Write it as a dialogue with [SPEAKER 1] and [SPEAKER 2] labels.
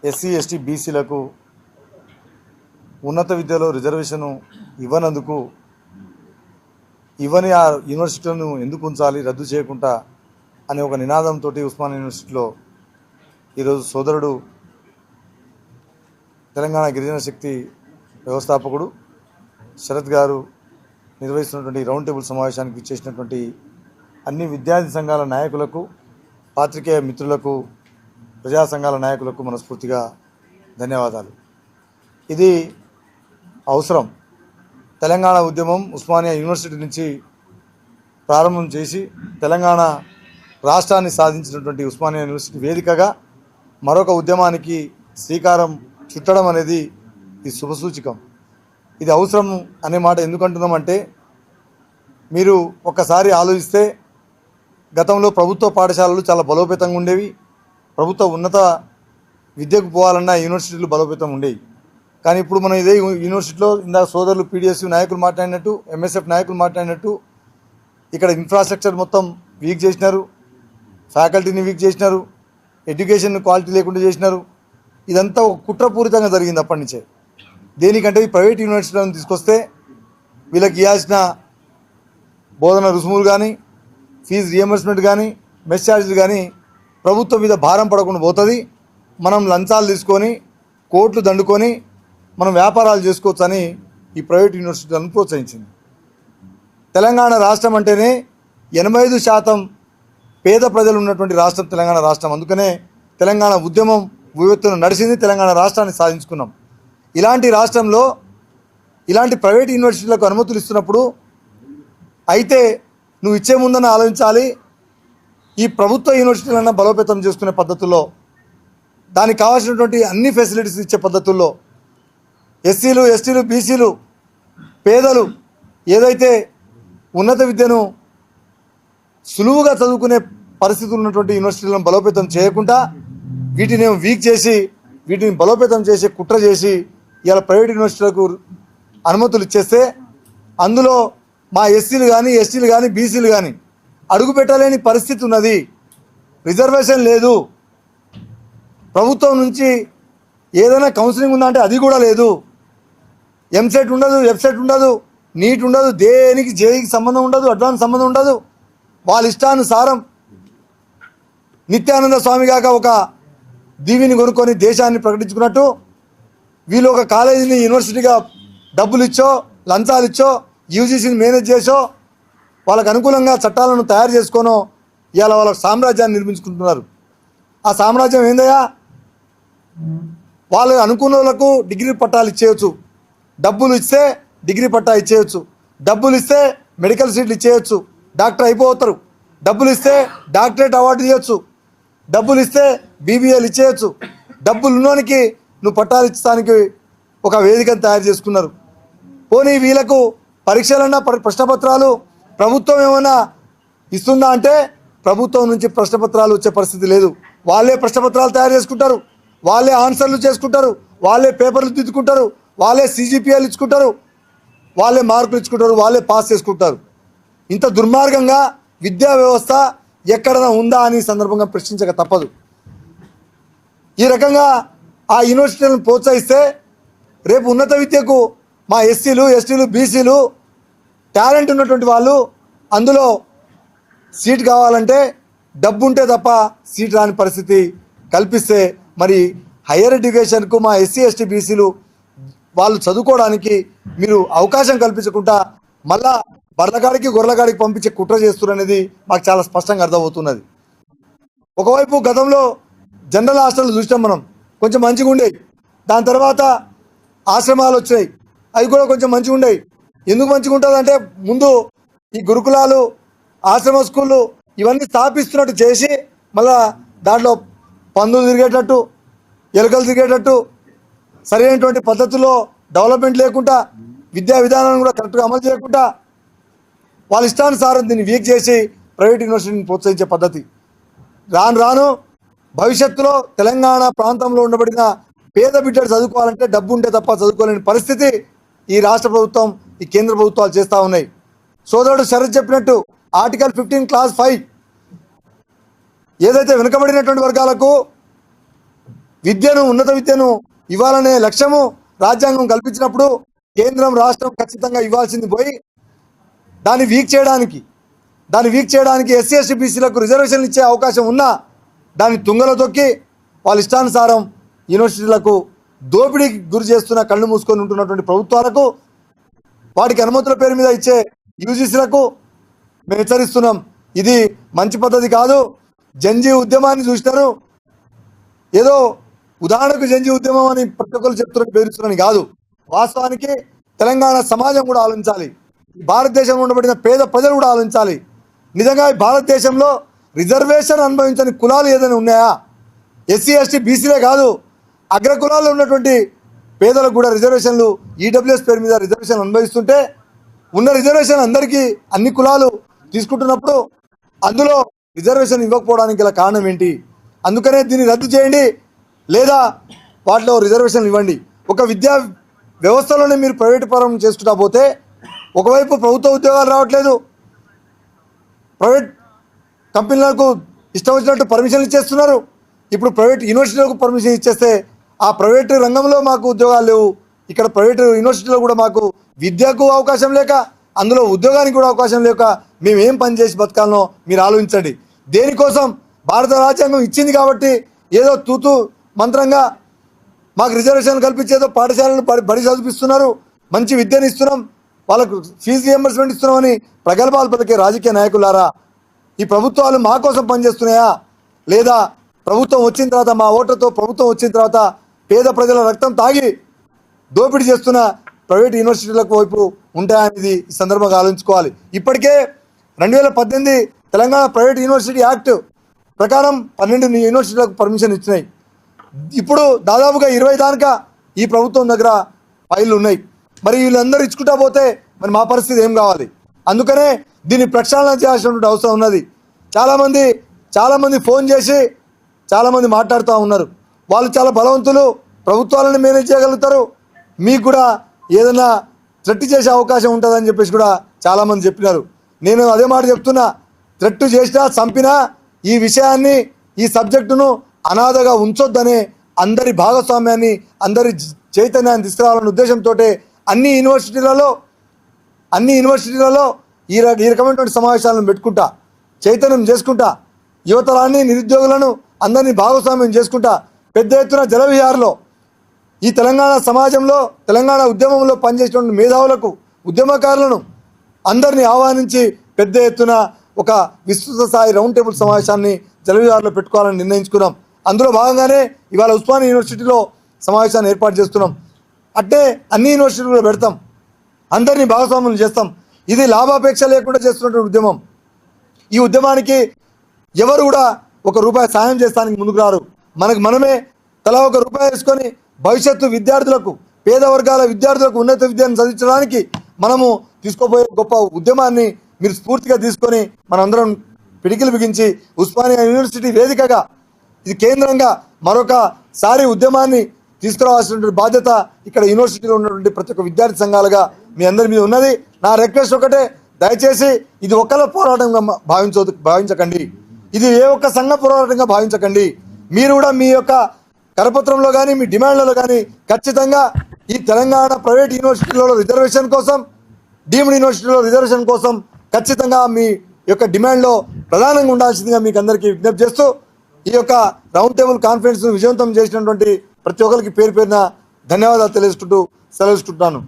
[SPEAKER 1] SC ST బీసీలకు ఉన్నత విద్యలో రిజర్వేషన్ ఇవ్వనందుకు ఇవ్వని ఆ యూనివర్సిటీలను ఎందుకు ఉంచాలి, రద్దు చేయకుండా అనే ఒక నినాదంతో ఉస్మానియా యూనివర్సిటీలో ఈరోజు సోదరుడు తెలంగాణ గిరిజన శక్తి వ్యవస్థాపకుడు శరత్ గారు నిర్వహిస్తున్నటువంటి రౌండ్ టేబుల్ సమావేశానికి ఇచ్చేసినటువంటి అన్ని విద్యార్థి సంఘాల నాయకులకు, పాత్రికేయ మిత్రులకు, ప్రజా సంఘాల నాయకులకు మనస్ఫూర్తిగా ధన్యవాదాలు. ఇది అవసరం. తెలంగాణ ఉద్యమం ఉస్మానియా యూనివర్సిటీ నుంచి ప్రారంభం చేసి తెలంగాణ రాష్ట్రాన్ని సాధించినటువంటి ఉస్మానియా యూనివర్సిటీ వేదికగా మరొక ఉద్యమానికి శ్రీకారం చుట్టడం అనేది ఇది శుభసూచకం. ఇది అవసరం అనే మాట ఎందుకంటున్నామంటే, మీరు ఒక్కసారి ఆలోచిస్తే గతంలో ప్రభుత్వ పాఠశాలలు చాలా బలోపేతంగా ఉండేవి. ప్రభుత్వ ఉన్నత విద్యకు పోవాలన్న యూనివర్సిటీలు బలోపేతం ఉండేవి. కానీ ఇప్పుడు మనం ఇదే యూనివర్సిటీలో ఇందాక సోదరులు పీడిఎస్ నాయకులు మాట్లాడినట్టు, ఎంఎస్ఎఫ్ నాయకులు మాట్లాడినట్టు ఇక్కడ ఇన్ఫ్రాస్ట్రక్చర్ మొత్తం వీక్ చేసినారు, ఫ్యాకల్టీని వీక్ చేసినారు, ఎడ్యుకేషన్ క్వాలిటీ లేకుండా చేసినారు. ఇదంతా ఒక కుట్రపూరితంగా జరిగింది అప్పటి నుంచే. దేనికంటే ఈ ప్రైవేట్ యూనివర్సిటీలను తీసుకొస్తే వీళ్ళకి ఇవ్వాల్సిన బోధన రుసుములు కానీ, ఫీజు రియంబర్స్మెంట్ కానీ, మెస్ ఛార్జీలు కానీ ప్రభుత్వం మీద భారం పడకుండా పోతుంది. మనం లంచాలు తీసుకొని కోట్లు దండుకొని మనం వ్యాపారాలు చేసుకోవచ్చని ఈ ప్రైవేట్ యూనివర్సిటీలను ప్రోత్సహించింది. తెలంగాణ రాష్ట్రం అంటేనే 85% పేద ప్రజలు ఉన్నటువంటి రాష్ట్రం తెలంగాణ రాష్ట్రం. అందుకనే తెలంగాణ ఉద్యమం ఉవ్వెత్తున నడిచింది, తెలంగాణ రాష్ట్రాన్ని సాధించుకున్నాం. ఇలాంటి రాష్ట్రంలో ఇలాంటి ప్రైవేట్ యూనివర్సిటీలకు అనుమతులు ఇస్తున్నప్పుడు అయితే నువ్వు ఇచ్చే ముందని ఆలోచించాలి. ఈ ప్రభుత్వ యూనివర్సిటీలన్నా బలోపేతం చేసుకునే పద్ధతుల్లో, దానికి కావాల్సినటువంటి అన్ని ఫెసిలిటీస్ ఇచ్చే పద్ధతుల్లో ఎస్సీలు, ఎస్టీలు, బీసీలు, పేదలు ఏదైతే ఉన్నత విద్యను సులువుగా చదువుకునే పరిస్థితులు ఉన్నటువంటి యూనివర్సిటీలను బలోపేతం చేయకుండా వీటిని వీక్ చేసి వీటిని బలోపేతం చేసి కుట్ర చేసి ఇవాళ ప్రైవేట్ యూనివర్సిటీలకు అనుమతులు ఇచ్చేస్తే అందులో మా ఎస్సీలు కానీ, ఎస్టీలు కానీ, బీసీలు కానీ అడుగు పెట్టలేని పరిస్థితి ఉన్నది. రిజర్వేషన్ లేదు. ప్రభుత్వం నుంచి ఏదైనా కౌన్సిలింగ్ ఉందా అంటే అది కూడా లేదు. ఎంసెట్ ఉండదు, ఎఫ్సెట్ ఉండదు, నీట్ ఉండదు, దేనికి జేఈకి సంబంధం ఉండదు, అడ్వాన్స్ సంబంధం ఉండదు. వాళ్ళ ఇష్టానుసారం నిత్యానంద స్వామి గాక ఒక దీవిని కొనుక్కొని దేశాన్ని ప్రకటించుకున్నట్టు వీళ్ళు ఒక కాలేజీని యూనివర్సిటీగా డబ్బులు ఇచ్చో, లంచాలు ఇచ్చో, యూజీసీని మేనేజ్ చేసో, వాళ్ళకు అనుకూలంగా చట్టాలను తయారు చేసుకోనో ఇవాళ వాళ్ళ సామ్రాజ్యాన్ని నిర్మించుకుంటున్నారు. ఆ సామ్రాజ్యం ఏందయ్యా? వాళ్ళ అనుకున్నోళ్లకు డిగ్రీ పట్టాలు ఇచ్చేయచ్చు, డబ్బులు ఇస్తే డిగ్రీ పట్టా ఇచ్చేయచ్చు, డబ్బులు ఇస్తే మెడికల్ సీట్లు ఇచ్చేయచ్చు, డాక్టర్ అయిపోతారు, డబ్బులు ఇస్తే డాక్టరేట్ అవార్డు ఇవ్వచ్చు, డబ్బులు ఇస్తే బీబీఏలు ఇచ్చేయచ్చు. డబ్బులు ఉన్నోనికి నువ్వు పట్టాలు ఇచ్చడానికి ఒక వేదికను తయారు చేసుకున్నారు. పోనీ వీళ్ళకు పరీక్షలన్నా ప్రశ్నపత్రాలు ప్రభుత్వం ఏమైనా ఇస్తుందా అంటే ప్రభుత్వం నుంచి ప్రశ్నపత్రాలు వచ్చే పరిస్థితి లేదు. వాళ్ళే ప్రశ్నపత్రాలు తయారు చేసుకుంటారు, వాళ్ళే ఆన్సర్లు చేసుకుంటారు, వాళ్ళే పేపర్లు దిద్దుకుంటారు, వాళ్ళే CGPAలు ఇచ్చుకుంటారు, వాళ్ళే మార్కులు ఇచ్చుకుంటారు, వాళ్ళే పాస్ చేసుకుంటారు. ఇంత దుర్మార్గంగా విద్యా వ్యవస్థ ఎక్కడైనా ఉందా అని సందర్భంగా ప్రశ్నించక తప్పదు. ఈ రకంగా ఆ యూనివర్సిటీలను ప్రోత్సహిస్తే రేపు ఉన్నత విద్యకు మా ఎస్సీలు, ఎస్టీలు, బీసీలు టాలెంట్ ఉన్నటువంటి వాళ్ళు అందులో సీట్ కావాలంటే డబ్బు ఉంటే తప్ప సీట్ రాని పరిస్థితి కల్పిస్తే మరి హయ్యర్ ఎడ్యుకేషన్కు మా ఎస్సీ, ఎస్టీ, బీసీలు వాళ్ళు చదువుకోవడానికి మీరు అవకాశం కల్పించకుండా మళ్ళా బర్లగాడికి గొర్రెలగాడికి పంపించే కుట్ర చేస్తున్నది మాకు చాలా స్పష్టంగా అర్థమవుతున్నది. ఒకవైపు గతంలో జనరల్ హాస్టల్ చూసినాం మనం, కొంచెం మంచిగా ఉండేవి. దాని తర్వాత ఆశ్రమాలు వచ్చాయి, అవి కూడా కొంచెం మంచిగా ఉండేవి. ఎందుకు మంచిగా ఉంటుంది అంటే ముందు ఈ గురుకులాలు, ఆశ్రమ స్కూళ్ళు ఇవన్నీ స్థాపిస్తున్నట్టు చేసి మళ్ళా దాంట్లో పందులు తిరిగేటట్టు, ఎలుకలు తిరిగేటట్టు, సరైనటువంటి పద్ధతిలో డెవలప్మెంట్ లేకుండా, విద్యా విధానాన్ని కూడా కరెక్ట్గా అమలు చేయకుండా వాళ్ళ ఇష్టానుసారం దీన్ని వీక్ చేసి ప్రైవేట్ యూనివర్సిటీని ప్రోత్సహించే పద్ధతి. రాను రాను భవిష్యత్తులో తెలంగాణ ప్రాంతంలో ఉండబడిన పేద బిడ్డలు చదువుకోవాలంటే డబ్బు ఉంటే తప్ప చదువుకోలేని పరిస్థితి ఈ రాష్ట్ర ప్రభుత్వం, ఈ కేంద్ర ప్రభుత్వాలు చేస్తూ ఉన్నాయి. సోదరుడు శరత్ చెప్పినట్టు ఆర్టికల్ 15 క్లాస్ 5 ఏదైతే వెనుకబడినటువంటి వర్గాలకు విద్యను ఉన్నత విద్యను ఇవ్వాలనే లక్ష్యము రాజ్యాంగం కల్పించినప్పుడు కేంద్రం రాష్ట్రం ఖచ్చితంగా ఇవ్వాల్సింది పోయి దాన్ని వీక్ చేయడానికి ఎస్సీ ఎస్టీ బీసీలకు రిజర్వేషన్లు ఇచ్చే అవకాశం ఉన్నా దాన్ని తుంగలో తొక్కి వాళ్ళ ఇష్టానుసారం యూనివర్సిటీలకు దోపిడీకి గురి చేస్తున్న కళ్ళు మూసుకొని ఉంటున్నటువంటి ప్రభుత్వాలకు వాటికి అనుమతుల పేరు మీద ఇచ్చే యూజీసీలకు మేము హెచ్చరిస్తున్నాం. ఇది మంచి పద్ధతి కాదు. జంజీ ఉద్యమాన్ని చూసినారు, ఏదో ఉదాహరణకు జంజీ ఉద్యమం అని ప్రతి ఒక్కరు చెప్తున్న పేరుస్తున్నారని కాదు. వాస్తవానికి తెలంగాణ సమాజం కూడా ఆలోచించాలి, భారతదేశంలో ఉండబడిన పేద ప్రజలు కూడా ఆలోచించాలి. నిజంగా భారతదేశంలో రిజర్వేషన్ అనుభవించని కులాలు ఏదైనా ఉన్నాయా? ఎస్సీ ఎస్టీ బీసీలే కాదు, అగ్ర కులాల్లో ఉన్నటువంటి పేదలకు కూడా రిజర్వేషన్లు ఈడబ్ల్యూఎస్ పేరు మీద రిజర్వేషన్ అనుభవిస్తుంటే ఉన్న రిజర్వేషన్ అందరికీ అన్ని కులాలు తీసుకుంటున్నప్పుడు అందులో రిజర్వేషన్ ఇవ్వకపోవడానికి గల కారణం ఏంటి? అందుకనే దీన్ని రద్దు చేయండి, లేదా వాటిలో రిజర్వేషన్లు ఇవ్వండి. ఒక విద్యా వ్యవస్థలోనే మీరు ప్రైవేటు పరం చేసుకుంటా పోతే ఒకవైపు ప్రభుత్వ ఉద్యోగాలు రావట్లేదు, ప్రైవేట్ కంపెనీలకు ఇష్టం వచ్చినట్టు పర్మిషన్లు ఇచ్చేస్తున్నారు. ఇప్పుడు ప్రైవేట్ యూనివర్సిటీలకు పర్మిషన్ ఇచ్చేస్తే ఆ ప్రైవేటు రంగంలో మాకు ఉద్యోగాలు లేవు, ఇక్కడ ప్రైవేటు యూనివర్సిటీలో కూడా మాకు విద్యకు అవకాశం లేక అందులో ఉద్యోగానికి కూడా అవకాశం లేక మేము ఏం పని చేసి బతకాలనో మీరు ఆలోచించండి. దేనికోసం? భారత రాజ్యాంగం ఇచ్చింది కాబట్టి ఏదో తూతూ మంత్రంగా మాకు రిజర్వేషన్లు కల్పించేదో పాఠశాలను బడి చదివిస్తున్నారు, మంచి విద్యను ఇస్తున్నాం, వాళ్ళకు ఫీజు రియంబర్స్మెంట్ ఇస్తున్నామని ప్రగల్భాలు పలికే రాజకీయ నాయకులారా, ఈ ప్రభుత్వాలు మా కోసం పనిచేస్తున్నాయా? లేదా ప్రభుత్వం వచ్చిన తర్వాత మా ఓట్లతో ప్రభుత్వం వచ్చిన తర్వాత పేద ప్రజల రక్తం తాగి దోపిడీ చేస్తున్న ప్రైవేట్ యూనివర్సిటీలకు వైపు ఉంటాయనేది ఈ సందర్భంగా ఆలోచించుకోవాలి. ఇప్పటికే 2018 తెలంగాణ ప్రైవేట్ యూనివర్సిటీ యాక్ట్ ప్రకారం 12 యూనివర్సిటీలకు పర్మిషన్ ఇచ్చినాయి. ఇప్పుడు దాదాపుగా 20 దాకా ఈ ప్రభుత్వం దగ్గర ఫైళ్ళు ఉన్నాయి. మరి వీళ్ళందరూ ఇచ్చుకుంటా పోతే మరి మా పరిస్థితి ఏం కావాలి? అందుకనే దీన్ని ప్రక్షాళన చేయాల్సినటువంటి అవసరం ఉన్నది. చాలామంది ఫోన్ చేసి చాలామంది మాట్లాడుతూ ఉన్నారు. వాళ్ళు చాలా బలవంతులు, ప్రభుత్వాలను మేనేజ్ చేయగలుగుతారు, మీకు కూడా ఏదైనా థ్రెట్ చేసే అవకాశం ఉంటుందని చెప్పేసి కూడా చాలామంది చెప్పినారు. నేను అదే మాట చెప్తున్నా, థ్రెట్ చేసినా చంపినా ఈ విషయాన్ని ఈ సబ్జెక్టును అనాథగా ఉంచొద్దనే అందరి భాగస్వామ్యాన్ని అందరి చైతన్యాన్ని తీసుకురావాలనే ఉద్దేశంతో అన్ని యూనివర్సిటీలలో ఈ రకమైనటువంటి సమావేశాలను పెట్టుకుంటా, చైతన్యం చేసుకుంటా, యువతరాన్ని నిరుద్యోగులను అందరినీ భాగస్వామ్యం చేసుకుంటా పెద్ద ఎత్తున జలవిహార్లో ఈ తెలంగాణ సమాజంలో తెలంగాణ ఉద్యమంలో పనిచేసినటువంటి మేధావులకు ఉద్యమకారులను అందరినీ ఆహ్వానించి పెద్ద ఎత్తున ఒక విస్తృత స్థాయి రౌండ్ టేబుల్ సమావేశాన్ని జలవిహార్లో పెట్టుకోవాలని నిర్ణయించుకున్నాం. అందులో భాగంగానే ఇవాళ ఉస్మానియా యూనివర్సిటీలో సమావేశాన్ని ఏర్పాటు చేస్తున్నాం. అంటే అన్ని యూనివర్సిటీలో పెడతాం, అందరినీ భాగస్వామ్యం చేస్తాం. ఇది లాభాపేక్ష లేకుండా చేస్తున్నటువంటి ఉద్యమం. ఈ ఉద్యమానికి ఎవరు కూడా ₹1 సాయం చేస్తానికి ముందుకు రారు. మనమే తలా ₹1 వేసుకొని భవిష్యత్తు విద్యార్థులకు, పేద వర్గాల విద్యార్థులకు ఉన్నత విద్యను చదివించడానికి మనము తీసుకోబోయే గొప్ప ఉద్యమాన్ని మీరు స్ఫూర్తిగా తీసుకొని మనందరం పిడికిలు బిగించి ఉస్మానియా యూనివర్సిటీ వేదికగా ఇది కేంద్రంగా మరొకసారి ఉద్యమాన్ని తీసుకురావాల్సినటువంటి బాధ్యత ఇక్కడ యూనివర్సిటీలో ఉన్నటువంటి ప్రతి ఒక్క విద్యార్థి సంఘాలుగా మీ అందరి మీద ఉన్నది. నా రిక్వెస్ట్ ఒకటే, దయచేసి ఇది ఒక్కల పోరాటంగా భావించకండి, ఇది ఏ ఒక్క సంఘ పోరాటంగా భావించకండి. మీరు కూడా మీ యొక్క కరపత్రంలో కానీ మీ డిమాండ్లలో కానీ ఖచ్చితంగా ఈ తెలంగాణ ప్రైవేట్ యూనివర్సిటీలలో రిజర్వేషన్ కోసం, డీమ్డ్ యూనివర్సిటీలో రిజర్వేషన్ కోసం ఖచ్చితంగా మీ యొక్క డిమాండ్లో ప్రధానంగా ఉండాల్సిందిగా మీకు అందరికీ విజ్ఞప్తి చేస్తూ ఈ యొక్క రౌండ్ టేబుల్ కాన్ఫరెన్స్ను విజయవంతం చేసినటువంటి ప్రతి ఒక్కరికి పేరు పేరున ధన్యవాదాలు తెలియజేసుకుంటూ సెలవుకుంటున్నాను.